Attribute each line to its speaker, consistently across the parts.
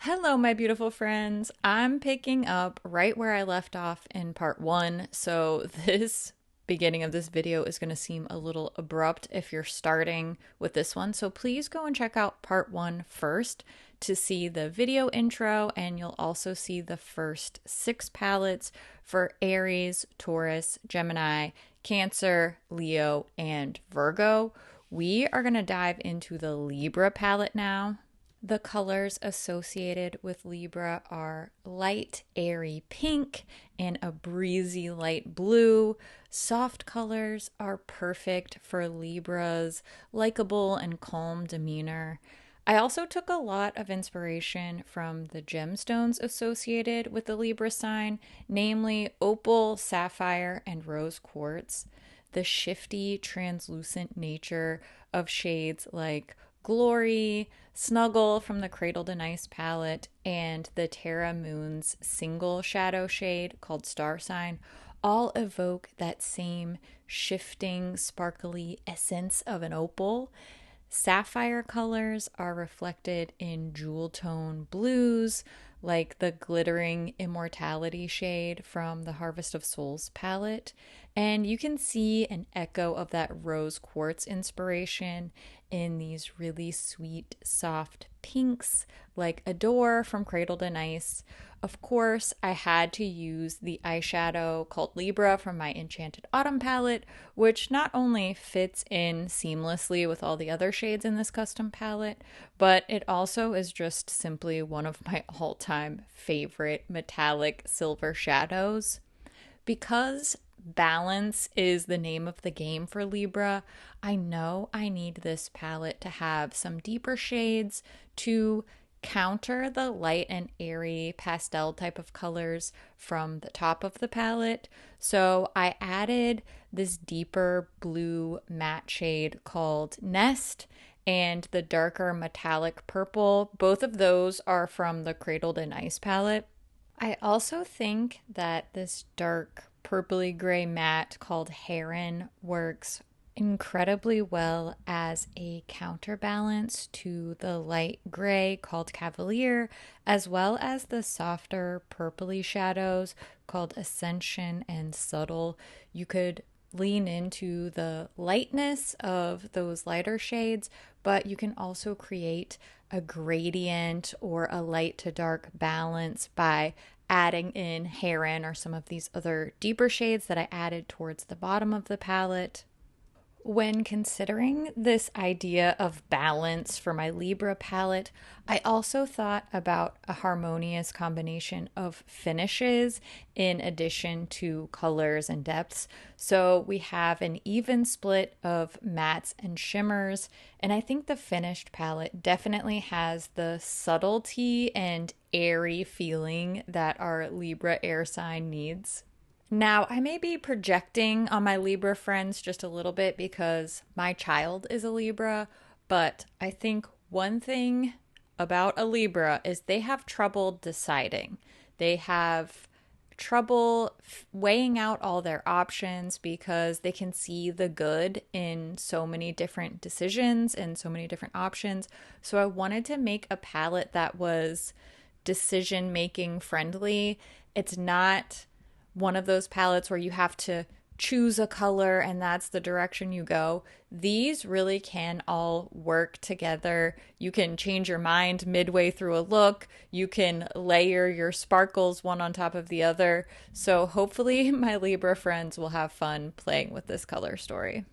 Speaker 1: Hello, my beautiful friends. I'm picking up right where I left off in part one, so this beginning of this video is going to seem a little abrupt if you're starting with this one. So please go and check out part one first to see the video intro, and you'll also see the first 6 palettes for Aries, Taurus, Gemini, Cancer, Leo, and Virgo. We are going to dive into the Libra palette now. The colors associated with Libra are light, airy pink and a breezy light blue. Soft colors are perfect for Libra's likable and calm demeanor. I also took a lot of inspiration from the gemstones associated with the Libra sign, namely opal, sapphire, and rose quartz. The shifty, translucent nature of shades like Glory, Snuggle from the Cradled and Ice palette, and the Terra Moon's single shadow shade called Star Sign all evoke that same shifting, sparkly essence of an opal. Sapphire colors are reflected in jewel tone blues, like the glittering Immortality shade from the Harvest of Souls palette. And you can see an echo of that rose quartz inspiration in these really sweet, soft pinks, like Adore from Cradled and Ice. Of course, I had to use the eyeshadow called Libra from my Enchanted Autumn palette, which not only fits in seamlessly with all the other shades in this custom palette, but it also is just simply one of my all-time favorite metallic silver shadows. Because balance is the name of the game for Libra, I know I need this palette to have some deeper shades to counter the light and airy pastel type of colors from the top of the palette. So I added this deeper blue matte shade called Nest and the darker metallic purple. Both of those are from the Cradled and Ice palette. I also think that this dark purpley gray matte called Heron works incredibly well as a counterbalance to the light gray called Cavalier, as well as the softer purpley shadows called Ascension and Subtle. You could lean into the lightness of those lighter shades, but you can also create a gradient or a light to dark balance by adding in Heron or some of these other deeper shades that I added towards the bottom of the palette. When considering this idea of balance for my Libra palette, I also thought about a harmonious combination of finishes in addition to colors and depths. So we have an even split of mattes and shimmers, and I think the finished palette definitely has the subtlety and airy feeling that our Libra air sign needs. Now, I may be projecting on my Libra friends just a little bit because my child is a Libra, but I think one thing about a Libra is they have trouble deciding. They have trouble weighing out all their options because they can see the good in so many different decisions and so many different options. So I wanted to make a palette that was decision making friendly. It's not one of those palettes where you have to choose a color and that's the direction you go. These really can all work together. You can change your mind midway through a look. You can layer your sparkles one on top of the other. So hopefully my Libra friends will have fun playing with this color story.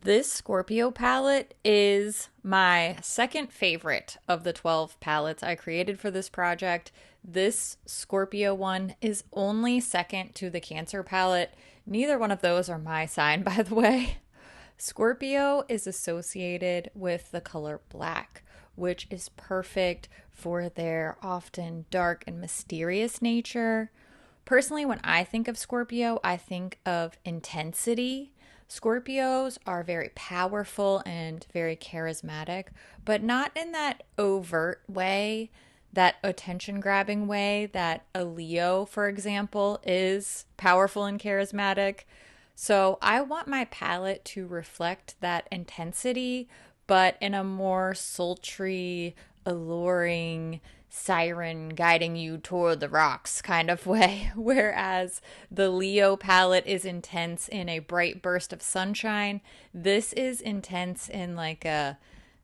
Speaker 1: This Scorpio palette is my second favorite of the 12 palettes I created for this project. This Scorpio one is only second to the Cancer palette. Neither one of those are my sign, by the way. Scorpio is associated with the color black, which is perfect for their often dark and mysterious nature. Personally, when I think of Scorpio, I think of intensity. Scorpios are very powerful and very charismatic, but not in that overt way, that attention grabbing way that a Leo, for example, is powerful and charismatic. So I want my palette to reflect that intensity, but in a more sultry, alluring, siren guiding you toward the rocks kind of way, whereas the Leo palette is intense in a bright burst of sunshine. This is intense in like a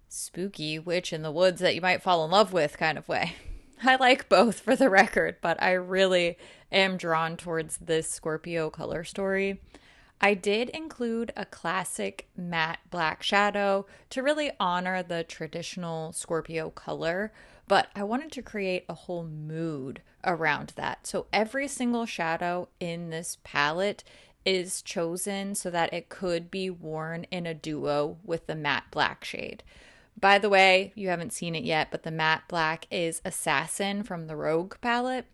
Speaker 1: spooky witch in the woods that you might fall in love with kind of way. I like both for the record, but I really am drawn towards this Scorpio color story. I did include a classic matte black shadow to really honor the traditional Scorpio color, but I wanted to create a whole mood around that. So every single shadow in this palette is chosen so that it could be worn in a duo with the matte black shade. By the way, you haven't seen it yet, but the matte black is Assassin from the Rogue palette.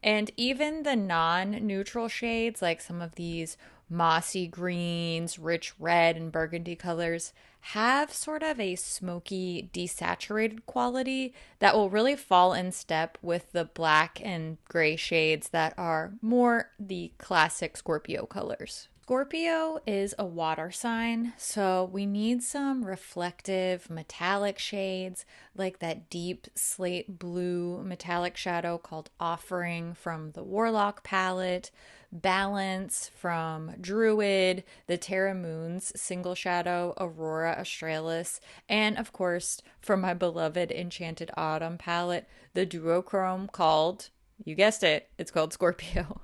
Speaker 1: And even the non-neutral shades, like some of these mossy greens, rich red, and burgundy colors, have sort of a smoky, desaturated quality that will really fall in step with the black and gray shades that are more the classic Scorpio colors. Scorpio is a water sign, so we need some reflective metallic shades like that deep slate blue metallic shadow called Offering from the Warlock palette, Balance from Druid, the Terra Moon's single shadow Aurora Australis, and of course from my beloved Enchanted Autumn palette, the duochrome called, you guessed it, it's called Scorpio.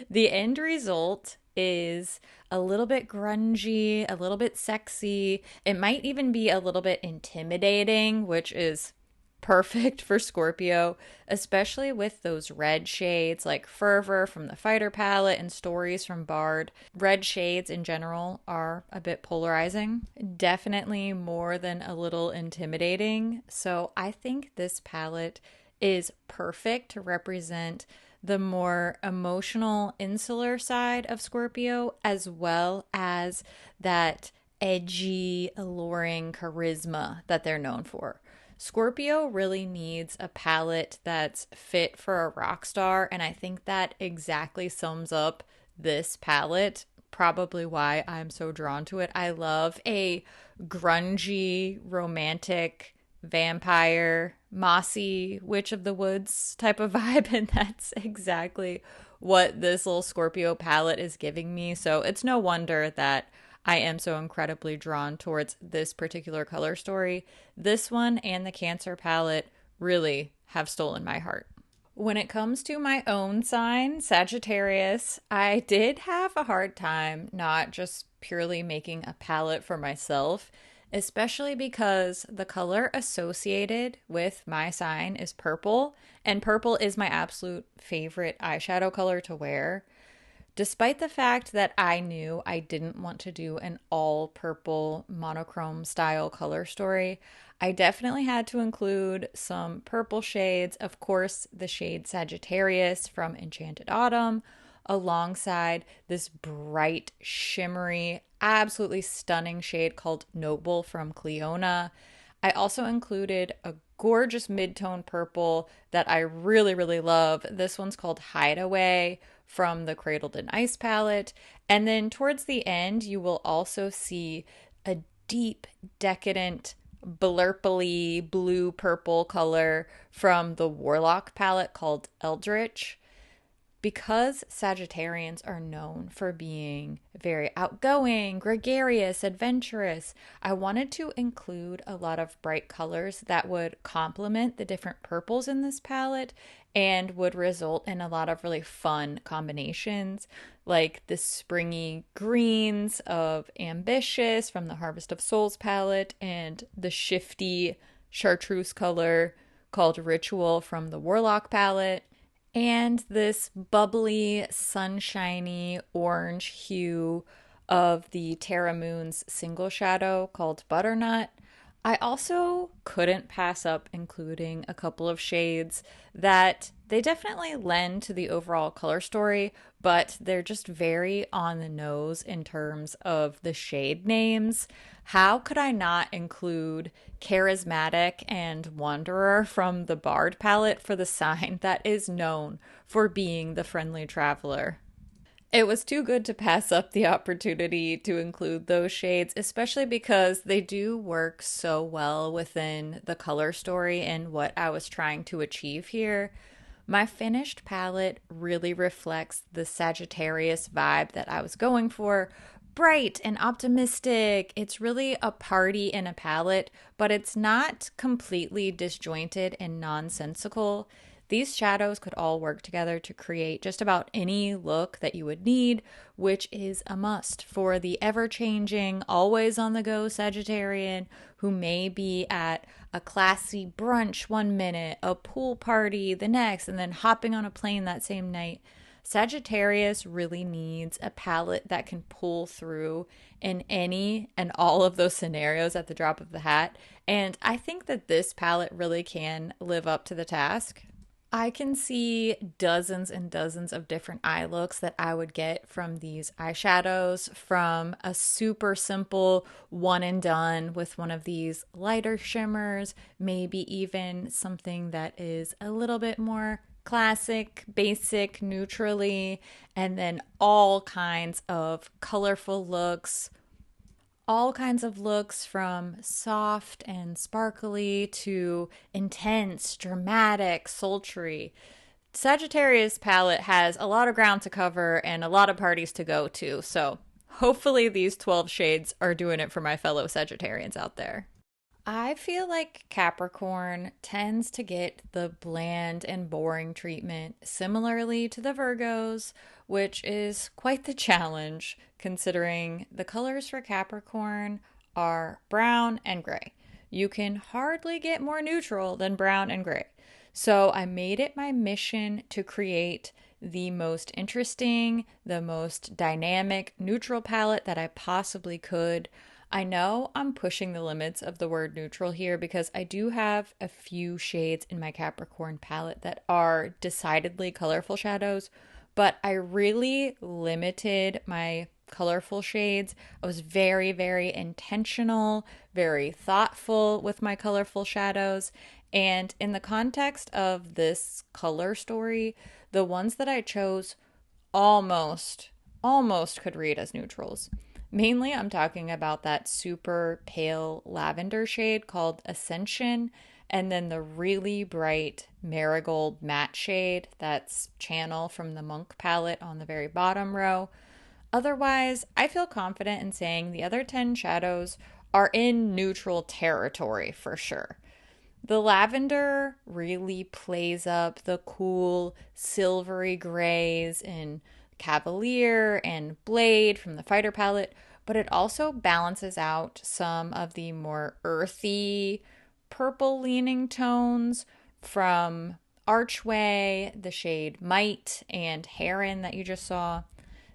Speaker 1: The end result is a little bit grungy, a little bit sexy. It might even be a little bit intimidating, which is perfect for Scorpio, especially with those red shades like Fervor from the Fighter palette and Stories from Bard. Red shades in general are a bit polarizing, definitely more than a little intimidating. So I think this palette is perfect to represent the more emotional, insular side of Scorpio, as well as that edgy, alluring charisma that they're known for. Scorpio really needs a palette that's fit for a rock star, and I think that exactly sums up this palette. Probably why I'm so drawn to it. I love a grungy, romantic, vampire, mossy, witch of the woods type of vibe, and that's exactly what this little Scorpio palette is giving me. So it's no wonder that I am so incredibly drawn towards this particular color story. This one and the Cancer palette really have stolen my heart. When it comes to my own sign, Sagittarius, I did have a hard time not just purely making a palette for myself, especially because the color associated with my sign is purple, and purple is my absolute favorite eyeshadow color to wear. Despite the fact that I knew I didn't want to do an all purple monochrome style color story, I definitely had to include some purple shades. Of course, the shade Sagittarius from Enchanted Autumn, alongside this bright, shimmery, absolutely stunning shade called Noble from Cleona. I also included a gorgeous mid-tone purple that I really, really love. This one's called Hideaway from the Cradled and Ice palette. And then towards the end, you will also see a deep, decadent, blurply blue-purple color from the Warlock palette called Eldritch. Because Sagittarians are known for being very outgoing, gregarious, adventurous, I wanted to include a lot of bright colors that would complement the different purples in this palette and would result in a lot of really fun combinations, like the springy greens of Ambitious from the Harvest of Souls palette and the shifty chartreuse color called Ritual from the Warlock palette, and this bubbly, sunshiny orange hue of the Terra Moon's single shadow called Butternut. I also couldn't pass up including a couple of shades that they definitely lend to the overall color story, but they're just very on the nose in terms of the shade names. How could I not include Charismatic and Wanderer from the Bard palette for the sign that is known for being the friendly traveler? It was too good to pass up the opportunity to include those shades, especially because they do work so well within the color story and what I was trying to achieve here. My finished palette really reflects the Sagittarius vibe that I was going for. Bright and optimistic. It's really a party in a palette, but it's not completely disjointed and nonsensical. These shadows could all work together to create just about any look that you would need, which is a must for the ever changing, always on the go Sagittarian who may be at a classy brunch one minute, a pool party the next, and then hopping on a plane that same night. Sagittarius really needs a palette that can pull through in any and all of those scenarios at the drop of the hat. And I think that this palette really can live up to the task. I can see dozens and dozens of different eye looks that I would get from these eyeshadows, from a super simple one and done with one of these lighter shimmers, maybe even something that is a little bit more classic, basic, neutrally, and then all kinds of looks from soft and sparkly to intense, dramatic, sultry. Sagittarius palette has a lot of ground to cover and a lot of parties to go to, so hopefully these 12 shades are doing it for my fellow Sagittarians out there. I feel like Capricorn tends to get the bland and boring treatment, similarly to the Virgos, which is quite the challenge considering the colors for Capricorn are brown and gray. You can hardly get more neutral than brown and gray. So I made it my mission to create the most interesting, the most dynamic neutral palette that I possibly could. I know I'm pushing the limits of the word neutral here because I do have a few shades in my Capricorn palette that are decidedly colorful shadows, but I really limited my colorful shades. I was very, very intentional, very thoughtful with my colorful shadows. And in the context of this color story, the ones that I chose almost could read as neutrals. Mainly, I'm talking about that super pale lavender shade called Ascension, and then the really bright marigold matte shade that's Channel from the Monk palette on the very bottom row. Otherwise, I feel confident in saying the other 10 shadows are in neutral territory for sure. The lavender really plays up the cool silvery grays in Cavalier and Blade from the Fighter palette, but it also balances out some of the more earthy, purple leaning tones from Archway, the shade Might, and Heron that you just saw.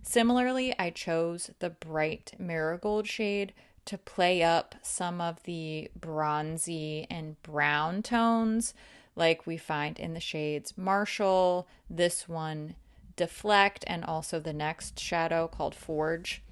Speaker 1: Similarly, I chose the bright marigold shade to play up some of the bronzy and brown tones like we find in the shades Marshall, this one Deflect, and also the next shadow called Forge.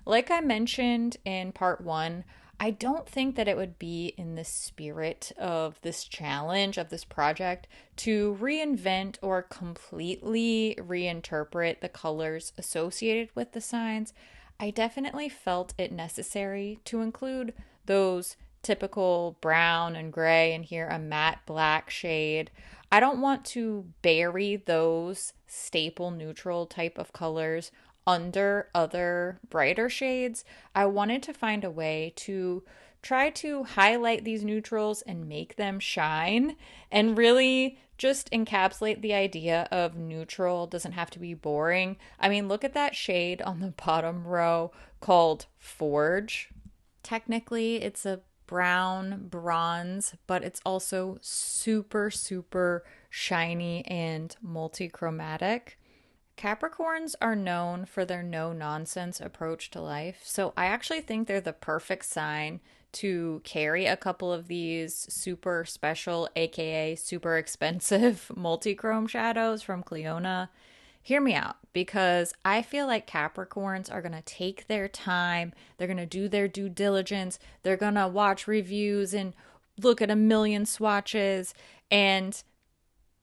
Speaker 1: Like I mentioned in part one, I don't think that it would be in the spirit of this challenge, of this project, to reinvent or completely reinterpret the colors associated with the signs. I definitely felt it necessary to include those typical brown and gray and here a matte black shade. I don't want to bury those staple neutral type of colors under other brighter shades. I wanted to find a way to try to highlight these neutrals and make them shine and really just encapsulate the idea of neutral doesn't have to be boring. I mean, look at that shade on the bottom row called Forge. Technically, it's a brown bronze, but it's also super, super shiny and multi-chromatic. Capricorns are known for their no nonsense approach to life, so I actually think they're the perfect sign to carry a couple of these super special, aka super expensive multi-chrome shadows from Cleona. Hear me out, because I feel like Capricorns are going to take their time, they're going to do their due diligence, they're going to watch reviews and look at a million swatches, and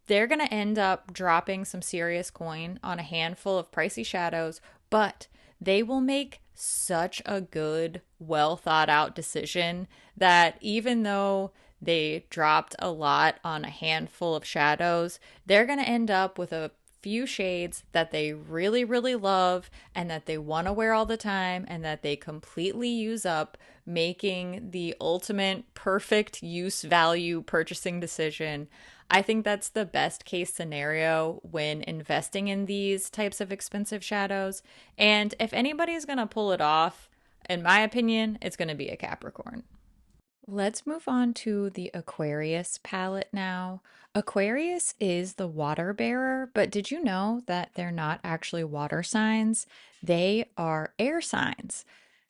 Speaker 1: they're going to end up dropping some serious coin on a handful of pricey shadows, but they will make such a good, well thought out decision that even though they dropped a lot on a handful of shadows, they're going to end up with a few shades that they really, really love and that they want to wear all the time and that they completely use up, making the ultimate perfect use value purchasing decision. I think that's the best case scenario when investing in these types of expensive shadows. And if anybody's going to pull it off, in my opinion, it's going to be a Capricorn. Let's move on to the Aquarius palette now. Aquarius is the water bearer, but did you know that they're not actually water signs? They are air signs.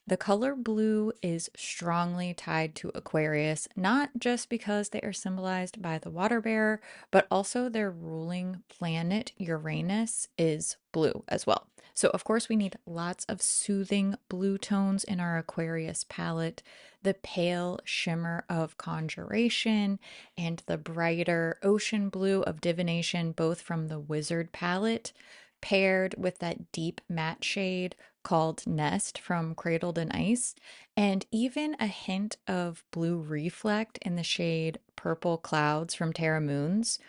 Speaker 1: The color blue is strongly tied to Aquarius, not just because they are symbolized by the water bearer, but also their ruling planet, Uranus, is blue as well. So, of course, we need lots of soothing blue tones in our Aquarius palette. The pale shimmer of conjuration and the brighter ocean blue of divination, both from the wizard palette, paired with that deep matte shade called Nest from Cradled in Ice, and even a hint of blue reflect in the shade Purple Clouds from Terra Moons.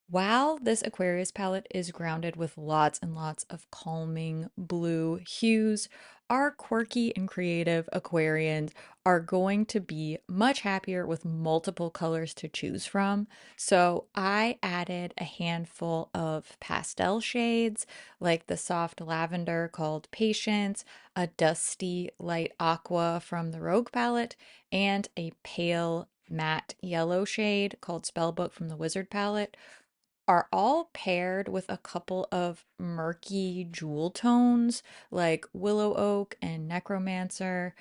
Speaker 1: While this Aquarius palette is grounded with lots and lots of calming blue hues, our quirky and creative Aquarians are going to be much happier with multiple colors to choose from. So I added a handful of pastel shades, like the soft lavender called Patience, a dusty light aqua from the Rogue palette, and a pale matte yellow shade called Spellbook from the Wizard palette, are all paired with a couple of murky jewel tones like Willow Oak and Necromancer.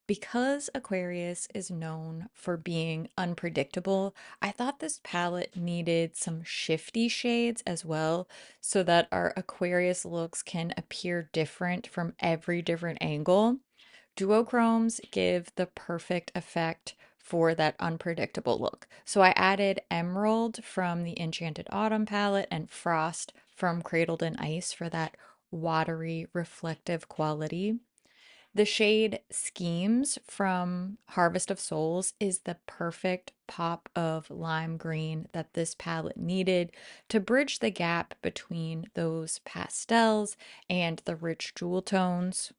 Speaker 1: Because Aquarius is known for being unpredictable, I thought this palette needed some shifty shades as well so that our Aquarius looks can appear different from every different angle. Duochromes give the perfect effect for that unpredictable look. So I added Emerald from the Enchanted Autumn palette and Frost from Cradled in Ice for that watery, reflective quality. The shade Schemes from Harvest of Souls is the perfect pop of lime green that this palette needed to bridge the gap between those pastels and the rich jewel tones.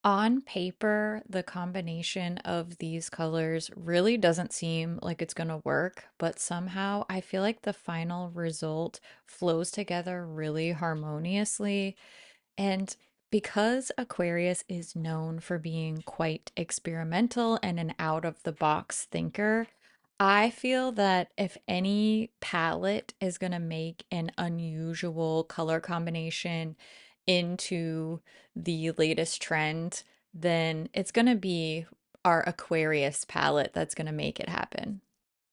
Speaker 1: On paper, the combination of these colors really doesn't seem like it's going to work, but somehow I feel like the final result flows together really harmoniously. And because Aquarius is known for being quite experimental and an out of the box thinker, I feel that if any palette is going to make an unusual color combination into the latest trend, then it's going to be our Aquarius palette that's going to make it happen.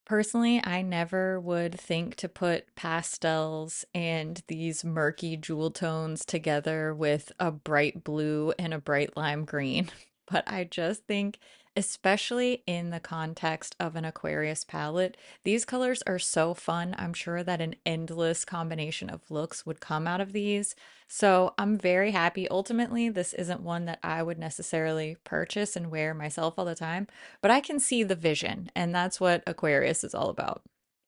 Speaker 1: Personally, I never would think to put pastels and these murky jewel tones together with a bright blue and a bright lime green. But I just think, especially in the context of an Aquarius palette, these colors are so fun. I'm sure that an endless combination of looks would come out of these. So I'm very happy. Ultimately, this isn't one that I would necessarily purchase and wear myself all the time, but I can see the vision, and that's what Aquarius is all about.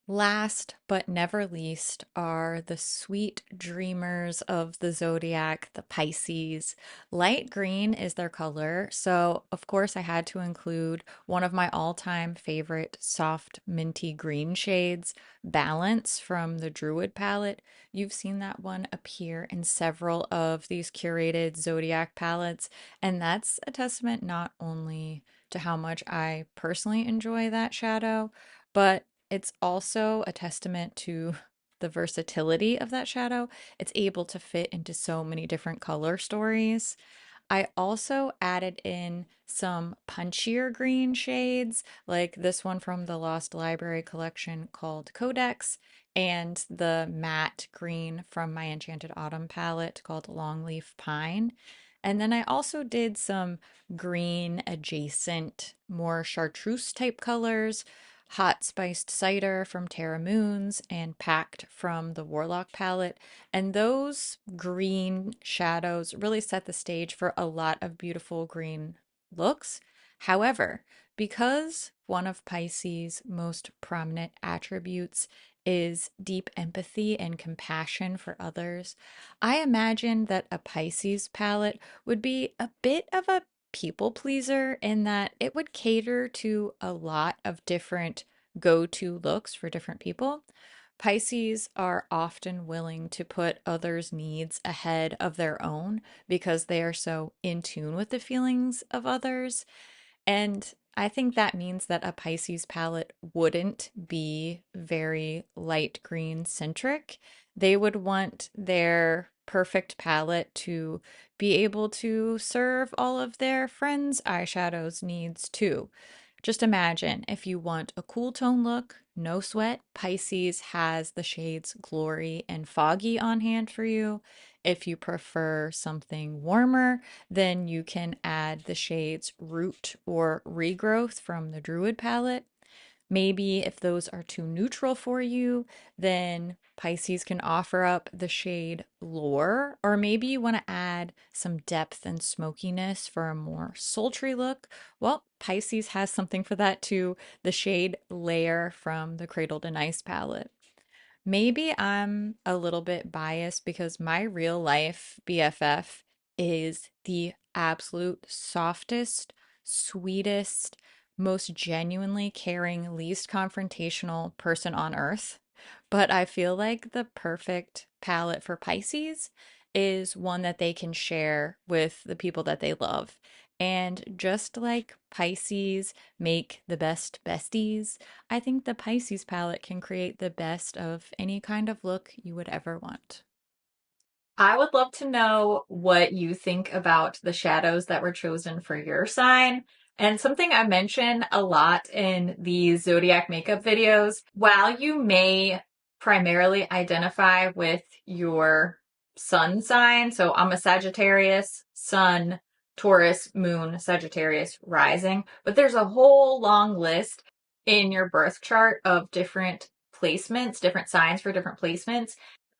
Speaker 1: Last but never least are the sweet dreamers of the zodiac, the Pisces. Light green is their color, so of course I had to include one of my all-time favorite soft minty green shades, Balance from the Druid palette. You've seen that one appear in several of these curated zodiac palettes, and that's a testament not only to how much I personally enjoy that shadow, but it's also a testament to the versatility of that shadow. It's able to fit into so many different color stories. I also added in some punchier green shades, like this one from the Lost Library collection called Codex, and the matte green from my Enchanted Autumn palette called Longleaf Pine. And then I also did some green adjacent, more chartreuse type colors. Hot Spiced Cider from Terra Moons, and Packed from the Warlock palette. And those green shadows really set the stage for a lot of beautiful green looks. However, because one of Pisces' most prominent attributes is deep empathy and compassion for others, I imagine that a Pisces palette would be a bit of a people pleaser in that it would cater to a lot of different go to looks for different people. Pisces are often willing to put others' needs ahead of their own because they are so in tune with the feelings of others. And I think that means that a Pisces palette wouldn't be very light green centric. They would want their perfect palette to be able to serve all of their friends' eyeshadows needs too. Just imagine if you want a cool tone look, no sweat, Pisces has the shades Glory and Foggy on hand for you. If you prefer something warmer, then you can add the shades Root or Regrowth from the Druid palette. Maybe if those are too neutral for you, then Pisces can offer up the shade Lore, or maybe you want to add some depth and smokiness for a more sultry look. Well, Pisces has something for that too, the shade Lair from the Cradled and Ice palette. Maybe I'm a little bit biased because my real life BFF is the absolute softest, sweetest, most genuinely caring, least confrontational person on earth. But I feel like the perfect palette for Pisces is one that they can share with the people that they love. And just like Pisces make the best besties, I think the Pisces palette can create the best of any kind of look you would ever want. I would love to know what you think about the shadows that were chosen for your sign. And something I mention a lot in these Zodiac makeup videos, while you may primarily identify with your sun sign, so I'm a Sagittarius, sun, Taurus, moon, Sagittarius, rising, but there's a whole long list in your birth chart of different placements, different signs for different placements.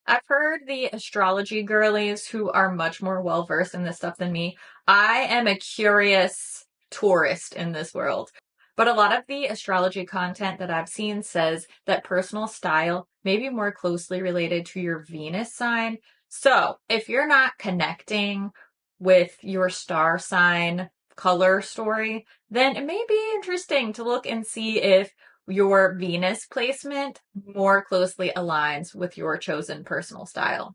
Speaker 1: I've heard the astrology girlies who are much more well versed in this stuff than me. I am a curious tourist in this world. But a lot of the astrology content that I've seen says that personal style may be more closely related to your Venus sign. So if you're not connecting with your star sign color story, then it may be interesting to look and see if your Venus placement more closely aligns with your chosen personal style.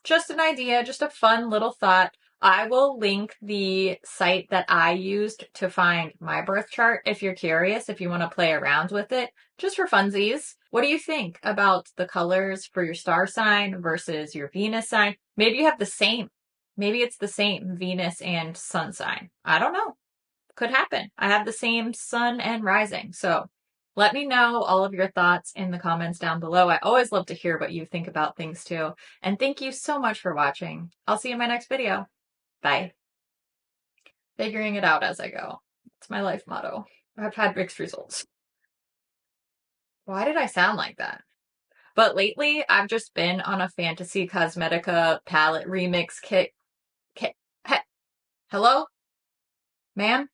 Speaker 1: Just an idea, just a fun little thought. I will link the site that I used to find my birth chart if you're curious, if you want to play around with it, just for funsies. What do you think about the colors for your star sign versus your Venus sign? Maybe you have the same. Maybe it's the same Venus and sun sign. I don't know. Could happen. I have the same sun and rising. So let me know all of your thoughts in the comments down below. I always love to hear what you think about things too. And thank you so much for watching. I'll see you in my next video. Bye. Figuring it out as I go. It's my life motto. I've had mixed results. Why did I sound like that? But lately, I've just been on a Fantasy Cosmetica palette remix kit. Hello? Ma'am?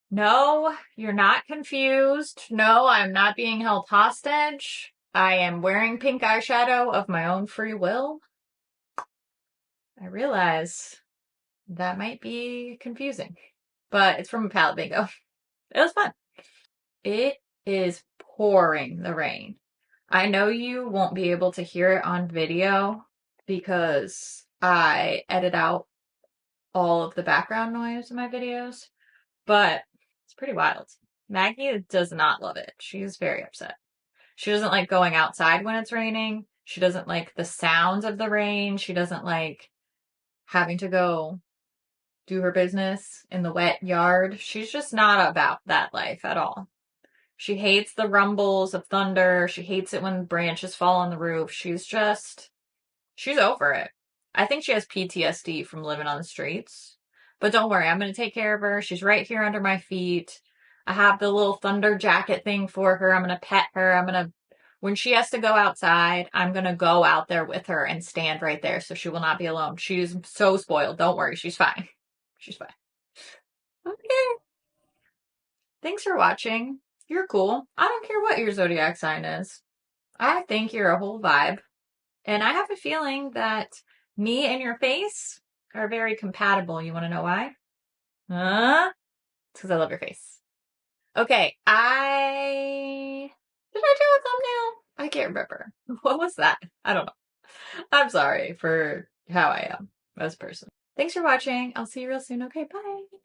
Speaker 1: No, you're not confused. No, I'm not being held hostage. I am wearing pink eyeshadow of my own free will. I realize that might be confusing, but it's from a palette bingo. It was fun. It is pouring the rain. I know you won't be able to hear it on video because I edit out all of the background noise in my videos, but it's pretty wild. Maggie does not love it. She's very upset. She doesn't like going outside when it's raining. She doesn't like the sounds of the rain. She doesn't like having to go do her business in the wet yard. She's just not about that life at all. She hates the rumbles of thunder. She hates it when branches fall on the roof. She's over it. I think she has PTSD from living on the streets. But don't worry, I'm going to take care of her. She's right here under my feet. I have the little thunder jacket thing for her. I'm gonna pet her. When she has to go outside, I'm gonna go out there with her and stand right there so she will not be alone. She's so spoiled. Don't worry, she's fine. She's fine. Okay. Thanks for watching. You're cool. I don't care what your zodiac sign is. I think you're a whole vibe. And I have a feeling that me and your face are very compatible. You want to know why? Huh? It's because I love your face. Okay, did I do a thumbnail? I can't remember. What was that? I don't know. I'm sorry for how I am as a person. Thanks for watching. I'll see you real soon. Okay, bye.